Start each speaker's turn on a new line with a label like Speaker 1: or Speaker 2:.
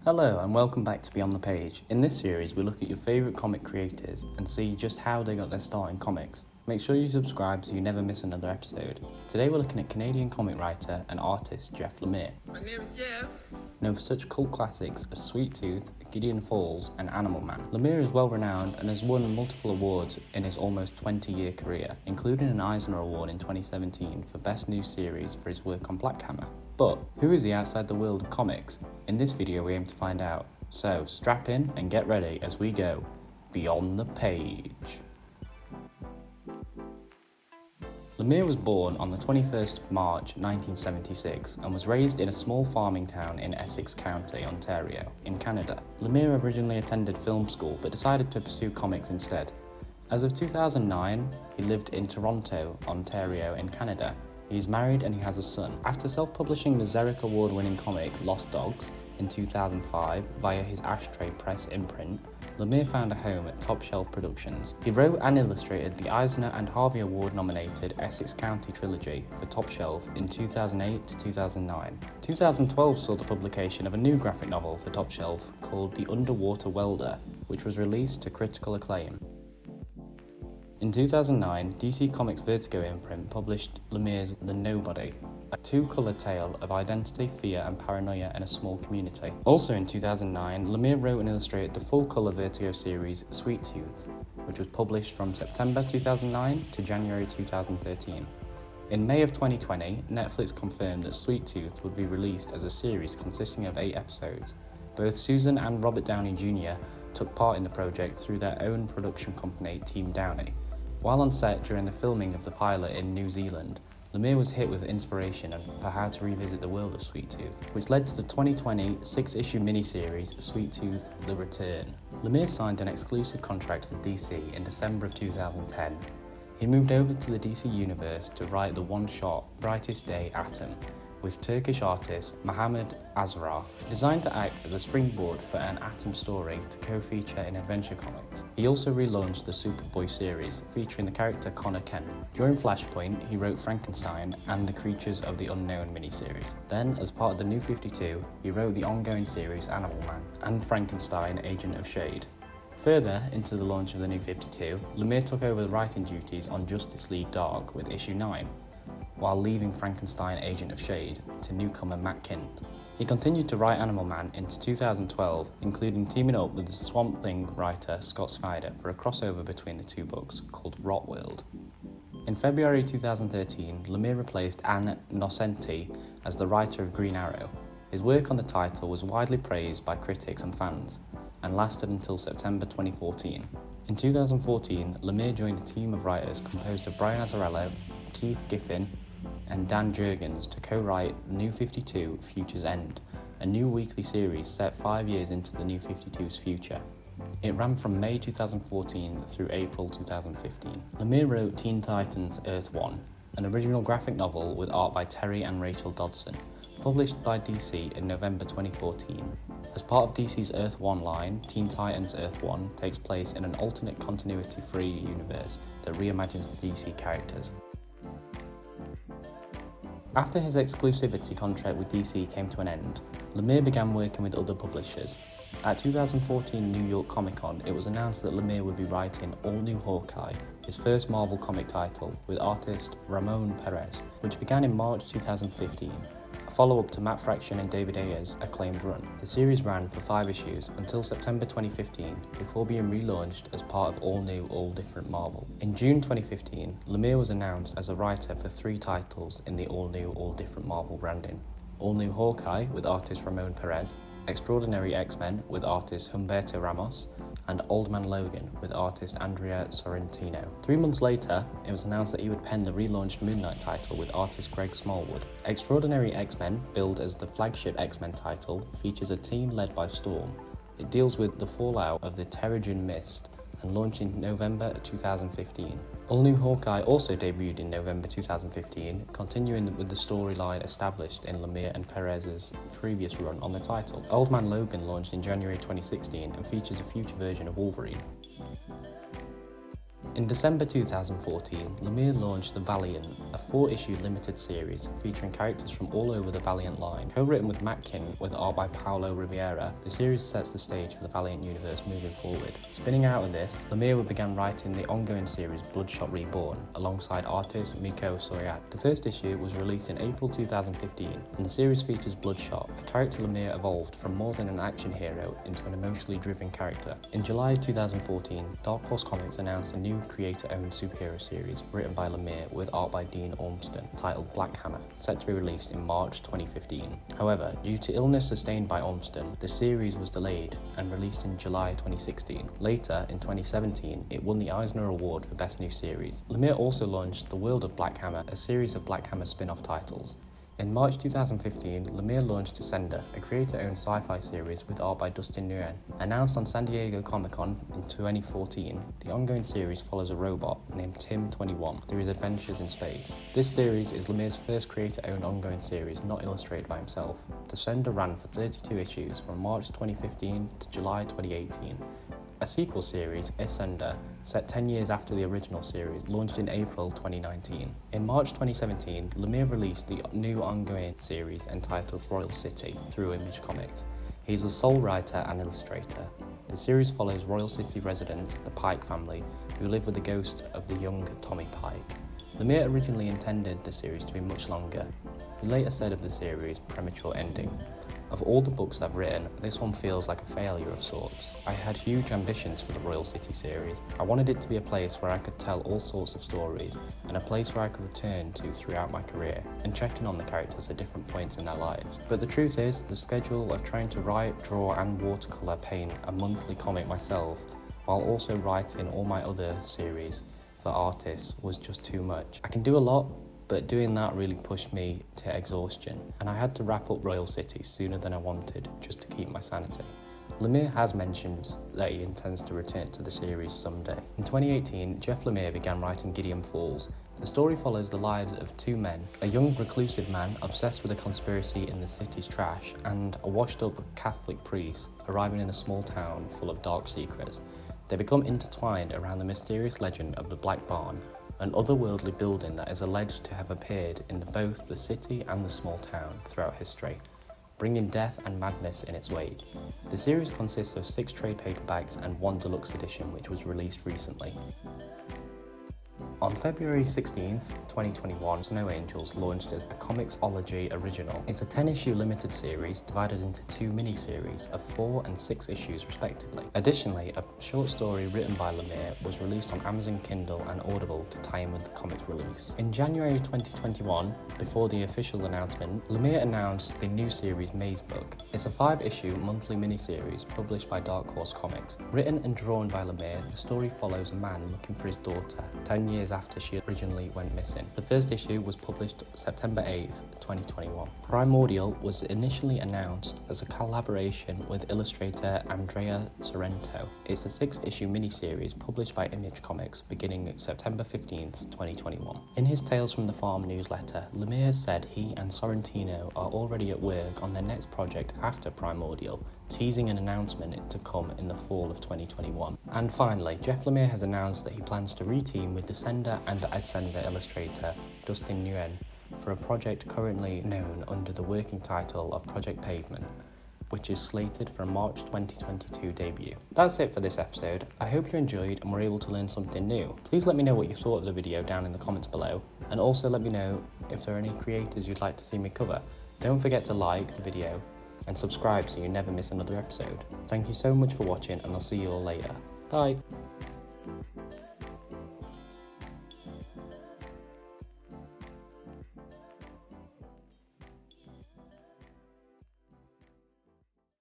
Speaker 1: Hello and welcome back to Beyond the Page. In this series we look at your favourite comic creators and see just how they got their start in comics. Make sure you subscribe so you never miss another episode. Today we're looking at Canadian comic writer and artist Jeff Lemire.
Speaker 2: My name is Jeff.
Speaker 1: Known for such cult classics as Sweet Tooth, Gideon Falls and Animal Man, Lemire is well renowned and has won multiple awards in his almost 20-year career, including an Eisner Award in 2017 for Best New Series for his work on Black Hammer. But who is he outside the world of comics? In this video we aim to find out. So strap in and get ready as we go Beyond the Page. Lemire was born on the 21st of March 1976 and was raised in a small farming town in Essex County, Ontario, in Canada. Lemire originally attended film school but decided to pursue comics instead. As of 2009, he lived in Toronto, Ontario, in Canada. He is married and he has a son. After self-publishing the Xeric Award-winning comic Lost Dogs in 2005 via his Ashtray Press imprint, Lemire found a home at Top Shelf Productions. He wrote and illustrated the Eisner and Harvey Award-nominated Essex County trilogy for Top Shelf in 2008 to 2009. 2012 saw the publication of a new graphic novel for Top Shelf called The Underwater Welder, which was released to critical acclaim. In 2009, DC Comics' Vertigo imprint published Lemire's The Nobody, a two-colour tale of identity, fear and paranoia in a small community. Also in 2009, Lemire wrote and illustrated the full-colour Vertigo series Sweet Tooth, which was published from September 2009 to January 2013. In May of 2020, Netflix confirmed that Sweet Tooth would be released as a series consisting of 8 episodes. Both Susan and Robert Downey Jr. took part in the project through their own production company, Team Downey. While on set during the filming of the pilot in New Zealand, Lemire was hit with inspiration for how to revisit the world of Sweet Tooth, which led to the 2020 6-issue miniseries Sweet Tooth: The Return. Lemire signed an exclusive contract with DC in December of 2010. He moved over to the DC Universe to write the one-shot Brightest Day Atom, with Turkish artist Mohamed Azrar, designed to act as a springboard for an Atom story to co-feature in Adventure Comics. He also relaunched the Superboy series, featuring the character Connor Kent. During Flashpoint, he wrote Frankenstein and the Creatures of the Unknown miniseries. Then, as part of the New 52, he wrote the ongoing series Animal Man and Frankenstein, Agent of Shade. Further into the launch of the New 52, Lemire took over the writing duties on Justice League Dark with issue 9, while leaving Frankenstein Agent of Shade to newcomer Matt Kindt. He continued to write Animal Man into 2012, including teaming up with the Swamp Thing writer Scott Snyder for a crossover between the two books called Rot World. In February 2013, Lemire replaced Ann Nocenti as the writer of Green Arrow. His work on the title was widely praised by critics and fans, and lasted until September 2014. In 2014, Lemire joined a team of writers composed of Brian Azzarello, Keith Giffen, and Dan Jurgens to co-write New 52 Future's End, a new weekly series set 5 years into the New 52's future. It ran from May 2014 through April 2015. Lemire wrote Teen Titans Earth 1, an original graphic novel with art by Terry and Rachel Dodson, published by DC in November 2014. As part of DC's Earth 1 line, Teen Titans Earth 1 takes place in an alternate continuity-free universe that reimagines the DC characters. After his exclusivity contract with DC came to an end, Lemire began working with other publishers. At 2014 New York Comic Con, it was announced that Lemire would be writing All New Hawkeye, his first Marvel comic title, with artist Ramon Perez, which began in March 2015, a follow-up to Matt Fraction and David Ayer's acclaimed run. The series ran for 5 issues until September 2015, before being relaunched as part of All New, All Different Marvel. In June 2015, Lemire was announced as a writer for 3 titles in the All New, All Different Marvel branding. All New Hawkeye with artist Ramon Perez, Extraordinary X-Men with artist Humberto Ramos, and Old Man Logan with artist Andrea Sorrentino. 3 months later, it was announced that he would pen the relaunched Moon Knight title with artist Greg Smallwood. Extraordinary X-Men, billed as the flagship X-Men title, features a team led by Storm. It deals with the fallout of the Terrigen Mist and launched in November 2015. All New Hawkeye also debuted in November 2015, continuing with the storyline established in Lemire and Perez's previous run on the title. Old Man Logan launched in January 2016 and features a future version of Wolverine. In December 2014, Lemire launched The Valiant, a 4-issue limited series featuring characters from all over the Valiant line. Co-written with Matt King with art by Paulo Riviera, the series sets the stage for the Valiant universe moving forward. Spinning out of this, Lemire began writing the ongoing series Bloodshot Reborn alongside artist Miko Soyad. The first issue was released in April 2015, and the series features Bloodshot, a character Lemire evolved from more than an action hero into an emotionally driven character. In July 2014, Dark Horse Comics announced a new creator-owned superhero series written by Lemire with art by Dean Ormston, titled Black Hammer, set to be released in March 2015. However, due to illness sustained by Ormston, the series was delayed and released in July 2016. Later, in 2017, it won the Eisner Award for Best New Series. Lemire also launched The World of Black Hammer, a series of Black Hammer spin-off titles. In March 2015, Lemire launched Descender, a creator-owned sci-fi series with art by Dustin Nguyen. Announced on San Diego Comic-Con in 2014, the ongoing series follows a robot named Tim-21 through his adventures in space. This series is Lemire's first creator-owned ongoing series not illustrated by himself. Descender ran for 32 issues from March 2015 to July 2018. A sequel series, Ascender, set 10 years after the original series, launched in April 2019. In March 2017, Lemire released the new ongoing series entitled Royal City through Image Comics. He is the sole writer and illustrator. The series follows Royal City residents, the Pike family, who live with the ghost of the young Tommy Pike. Lemire originally intended the series to be much longer. He later said of the series' premature ending, "Of all the books I've written, this one feels like a failure of sorts. I had huge ambitions for the Royal City series. I wanted it to be a place where I could tell all sorts of stories, and a place where I could return to throughout my career, and check in on the characters at different points in their lives. But the truth is, the schedule of trying to write, draw and watercolour paint a monthly comic myself, while also writing all my other series for artists, was just too much. I can do a lot, but doing that really pushed me to exhaustion, and I had to wrap up Royal City sooner than I wanted just to keep my sanity." Lemire has mentioned that he intends to return to the series someday. In 2018, Jeff Lemire began writing Gideon Falls. The story follows the lives of two men, a young reclusive man obsessed with a conspiracy in the city's trash, and a washed-up Catholic priest arriving in a small town full of dark secrets. They become intertwined around the mysterious legend of the Black Barn, an otherworldly building that is alleged to have appeared in both the city and the small town throughout history, bringing death and madness in its wake. The series consists of 6 trade paperbacks and 1 deluxe edition, which was released recently. On February 16th, 2021, Snow Angels launched as a Comixology original. It's a 10-issue limited series divided into 2 mini-series of 4 and 6 issues respectively. Additionally, a short story written by Lemire was released on Amazon Kindle and Audible to tie in with the comic's release. In January 2021, before the official announcement, Lemire announced the new series Maze Book. It's a 5-issue monthly mini-series published by Dark Horse Comics. Written and drawn by Lemire, the story follows a man looking for his daughter 10 years after she originally went missing. The first issue was published September 8th, 2021. Primordial was initially announced as a collaboration with illustrator Andrea Sorrento. It's a 6-issue miniseries published by Image Comics beginning September 15th, 2021. In his Tales from the Farm newsletter, Lemire said he and Sorrentino are already at work on their next project after Primordial, teasing an announcement to come in the fall of 2021. And finally, Jeff Lemire has announced that he plans to re-team with Descender and Ascender illustrator Dustin Nguyen for a project currently known under the working title of Project Pavement, which is slated for a March 2022 debut. That's it for this episode. I hope you enjoyed and were able to learn something new. Please let me know what you thought of the video down in the comments below, and also let me know if there are any creators you'd like to see me cover. Don't forget to like the video and subscribe so you never miss another episode. Thank you so much for watching, and I'll see you all later. Bye!